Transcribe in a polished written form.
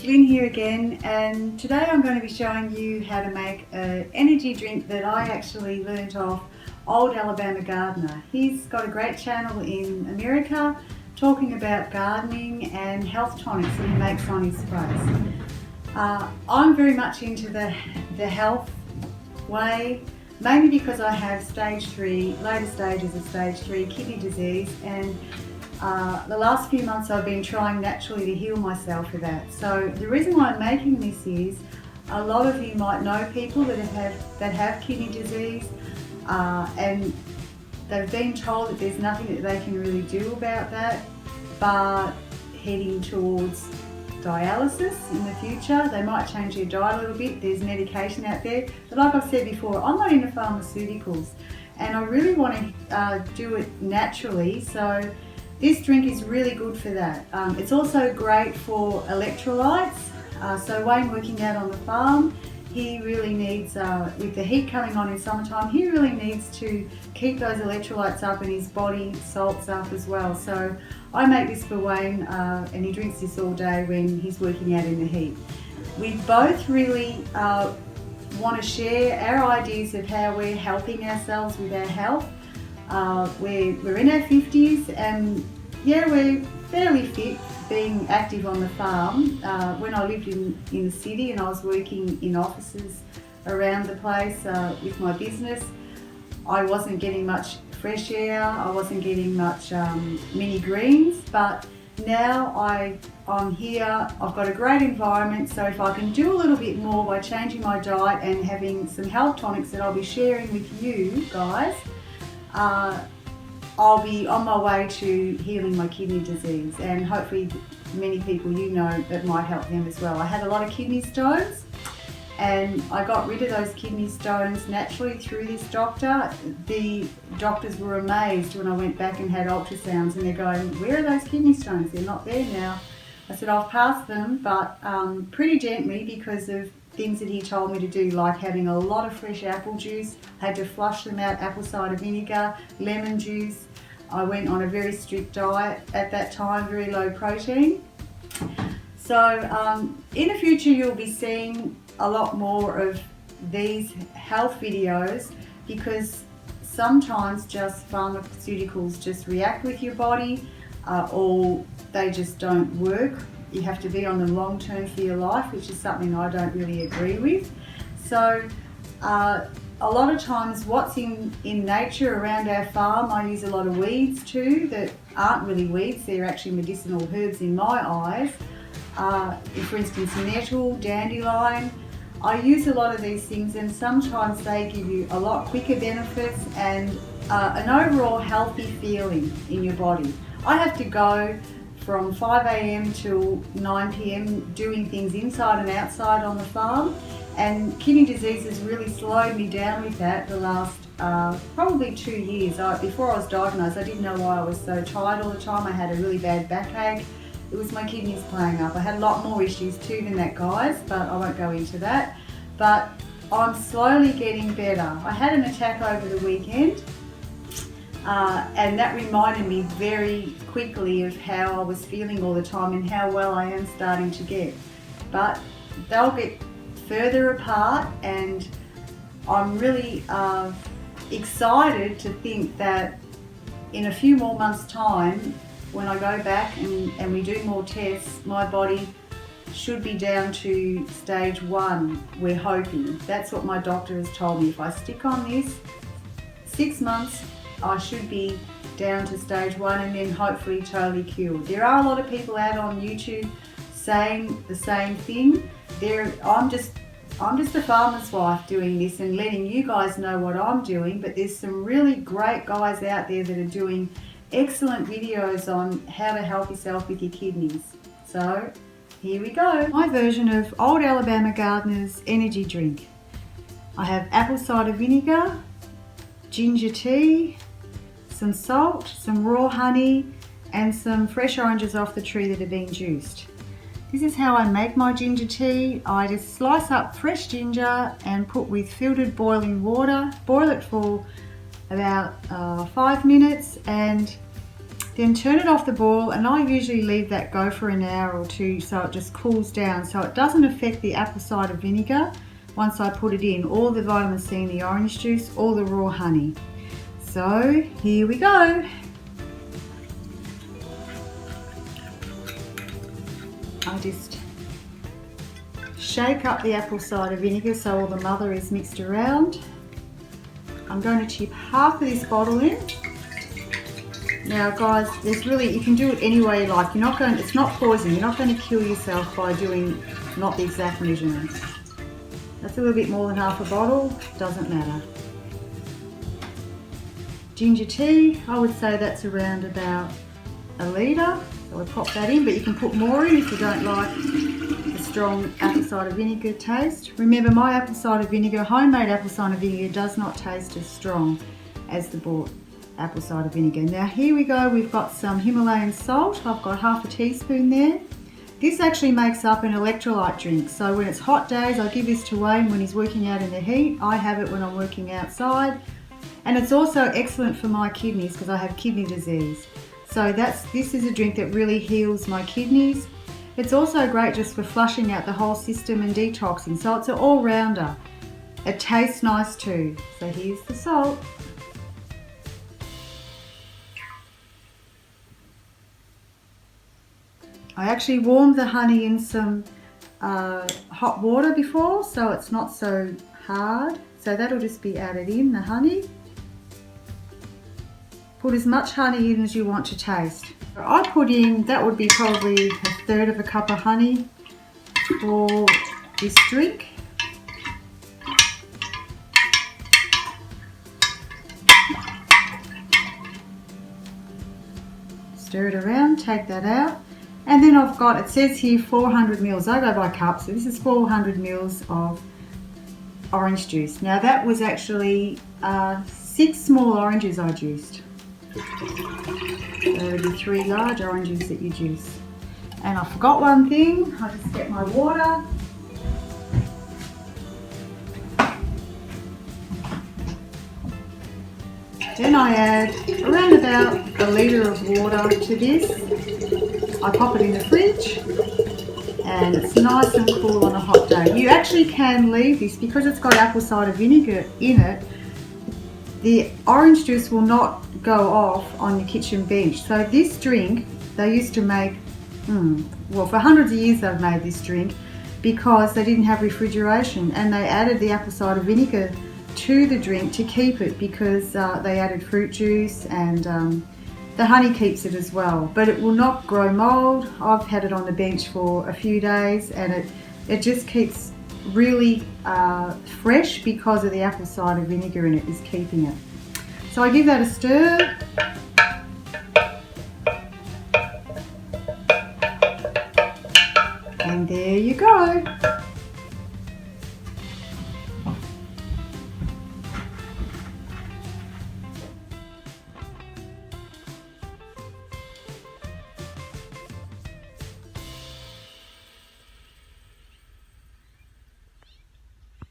Lynn here again, and today I'm going to be showing you how to make an energy drink that I actually learnt off Old Alabama Gardener. He's got a great channel in America talking about gardening and health tonics that he makes on his sprays. I'm very much into the health way, mainly because I have later stages of stage 3 kidney disease, and the last few months I've been trying naturally to heal myself for that. So the reason why I'm making this is a lot of you might know people that have kidney disease, and they've been told that there's nothing that they can really do about that but heading towards dialysis in the future. They might change their diet a little bit. There's medication out there, but like I've said before, I'm not into pharmaceuticals and I really want to do it naturally. So this drink is really good for that. It's also great for electrolytes. So Wayne, working out on the farm, he really needs, with the heat coming on in summertime, he really needs to keep those electrolytes up and his body salts up as well. So I make this for Wayne, and he drinks this all day when he's working out in the heat. We both really want to share our ideas of how we're helping ourselves with our health. We're in our 50s, and yeah, we're fairly fit, being active on the farm. When I lived in the city and I was working in offices around the place with my business, I wasn't getting much fresh air, I wasn't getting much mini greens, but now I'm here, I've got a great environment, so if I can do a little bit more by changing my diet and having some health tonics that I'll be sharing with you guys, I'll be on my way to healing my kidney disease, and hopefully many people you know that might help them as well. I had a lot of kidney stones and I got rid of those kidney stones naturally through this doctor. The doctors were amazed when I went back and had ultrasounds, and they're going, "Where are those kidney stones? They're not there now." I said, "I've passed them, but pretty gently, because of things that he told me to do, like having a lot of fresh apple juice. I had to flush them out, apple cider vinegar, lemon juice. I went on a very strict diet at that time, very low protein." So in the future you'll be seeing a lot more of these health videos, because sometimes just pharmaceuticals just react with your body, or they just don't work. You have to be on them long term for your life, which is something I don't really agree with. So a lot of times what's in nature around our farm, I use a lot of weeds too that aren't really weeds, they're actually medicinal herbs in my eyes. For instance, nettle, dandelion. I use a lot of these things, and sometimes they give you a lot quicker benefits and an overall healthy feeling in your body. I have to go from 5 a.m. till 9 p.m. doing things inside and outside on the farm, and kidney disease has really slowed me down with that the last probably 2 years. Before I was diagnosed, I didn't know why I was so tired all the time. I had a really bad backache. It was my kidneys playing up. I had a lot more issues too than that, guys, but I won't go into that. But I'm slowly getting better. I had an attack over the weekend, and that reminded me very quickly of how I was feeling all the time and how well I am starting to get. But they'll get further apart, and I'm really excited to think that in a few more months' time, when I go back and we do more tests, my body should be down to stage 1, we're hoping. That's what my doctor has told me. If I stick on this 6 months, I should be down to stage 1 and then hopefully totally cured. There are a lot of people out on YouTube saying the same thing. I'm just a farmer's wife doing this and letting you guys know what I'm doing, but there's some really great guys out there that are doing excellent videos on how to help yourself with your kidneys. So here we go. My version of Old Alabama Gardener's energy drink. I have apple cider vinegar, ginger tea, some salt, some raw honey, and some fresh oranges off the tree that have been juiced. This is how I make my ginger tea. I just slice up fresh ginger and put with filtered boiling water, boil it for about 5 minutes, and Then turn it off the boil, and I usually leave that go for an hour or two so it just cools down, so it doesn't affect the apple cider vinegar once I put it in, all the vitamin C in the orange juice, all the raw honey. So here we go. I just shake up the apple cider vinegar so all the mother is mixed around. I'm going to chip half of this bottle in. Now guys, you can do it any way you like. It's not poison. You're not going to kill yourself by doing not the exact measurements. That's a little bit more than half a bottle, doesn't matter. Ginger tea, I would say that's around about a litre. So I pop that in, but you can put more in if you don't like the strong apple cider vinegar taste. Remember, my apple cider vinegar, homemade apple cider vinegar, does not taste as strong as the bought apple cider vinegar. Now here we go, we've got some Himalayan salt. I've got half a teaspoon there. This actually makes up an electrolyte drink. So when it's hot days, I give this to Wayne when he's working out in the heat. I have it when I'm working outside. And it's also excellent for my kidneys because I have kidney disease. So this is a drink that really heals my kidneys. It's also great just for flushing out the whole system and detoxing. So it's an all-rounder. It tastes nice too. So here's the salt. I actually warmed the honey in some hot water before, so it's not so hard. So that'll just be added in, the honey. Put as much honey in as you want to taste. I put in, that would be probably 1/3 of a cup of honey for this drink. Stir it around, take that out. And then I've got, it says here 400 mils. I go by cups, so this is 400 mils of orange juice. Now that was actually 6 small oranges I juiced. So there would be 3 large oranges that you juice. And I forgot one thing, I'll just get my water. Then I add around about a litre of water to this. I pop it in the fridge and it's nice and cool on a hot day. You actually can leave this, because it's got apple cider vinegar in it, the orange juice will not go off on your kitchen bench. So this drink, they used to make, well, for hundreds of years they've made this drink because they didn't have refrigeration, and they added the apple cider vinegar to the drink to keep it, because they added fruit juice, and the honey keeps it as well, but it will not grow mold. I've had it on the bench for a few days and it just keeps really fresh because of the apple cider vinegar in it is keeping it. So I give that a stir. And there you go.